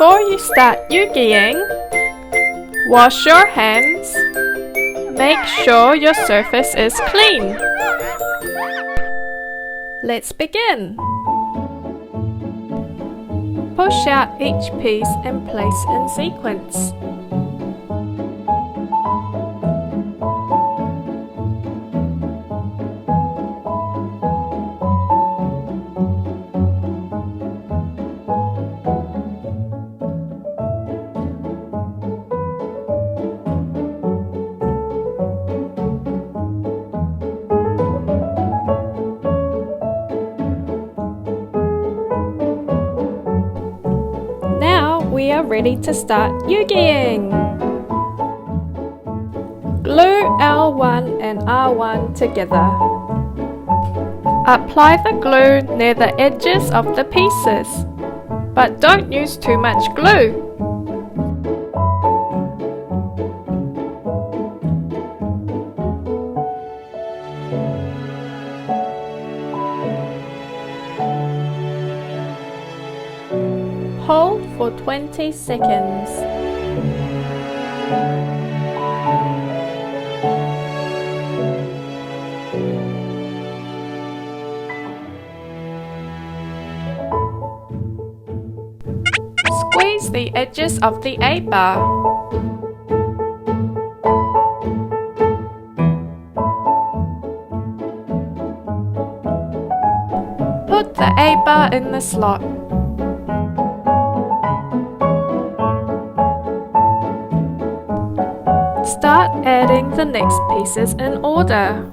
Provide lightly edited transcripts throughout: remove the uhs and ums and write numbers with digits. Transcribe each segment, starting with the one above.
Before you start yugiing, wash your hands. Make sure your surface is clean. Let's begin. Push out each piece and place in sequence. We are ready to start yugiing. Glue L1 and R1 together. Apply the glue near the edges of the pieces, but don't use too much glue. Hold for 20 seconds. Squeeze the edges of the A-bar. Put the A-bar in the slot. Start adding the next pieces in order.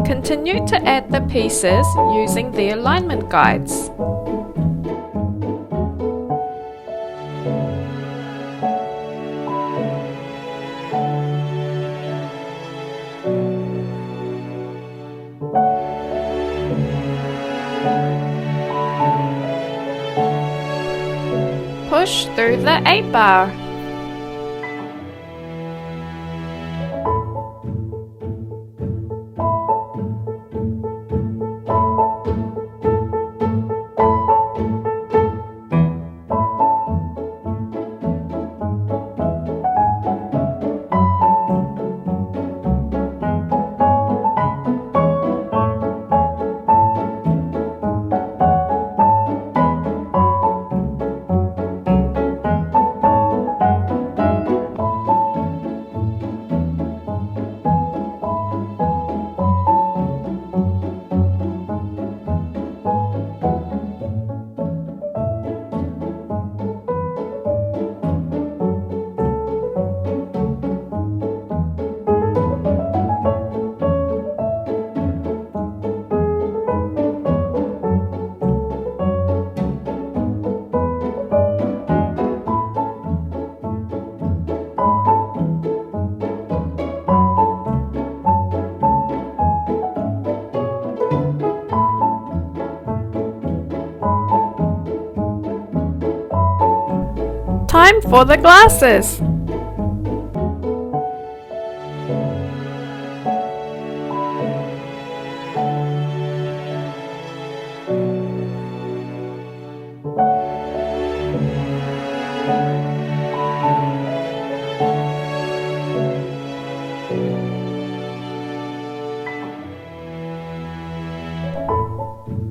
Continue to add the pieces using the alignment guides. Push through the A-bar. Time for the glasses.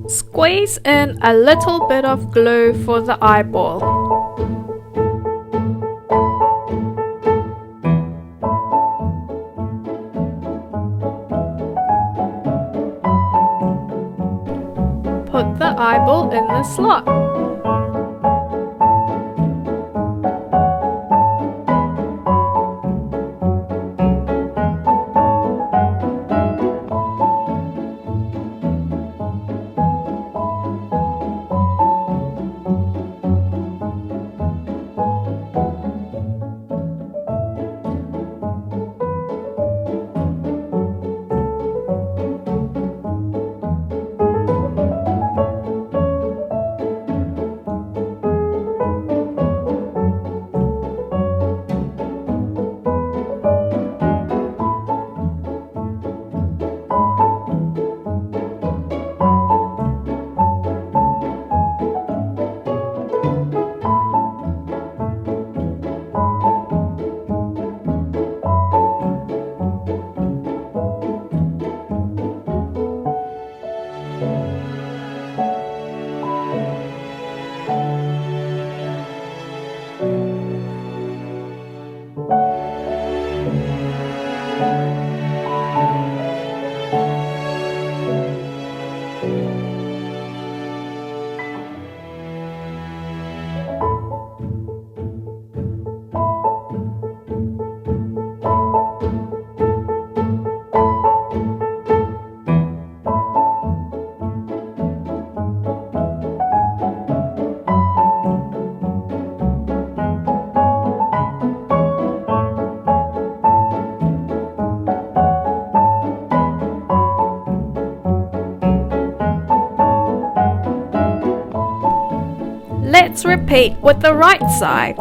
Squeeze in a little bit of glue for the eyeball. Put the eyeball in the slot. Let's repeat with the right side.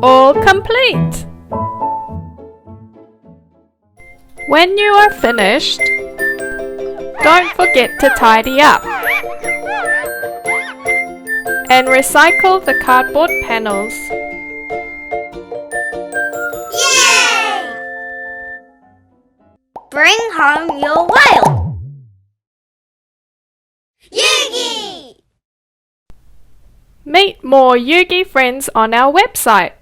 All complete! When you are finished, don't forget to tidy up and recycle the cardboard panels. Yay! Bring home your whale! Yugi! Meet more Yugi friends on our website.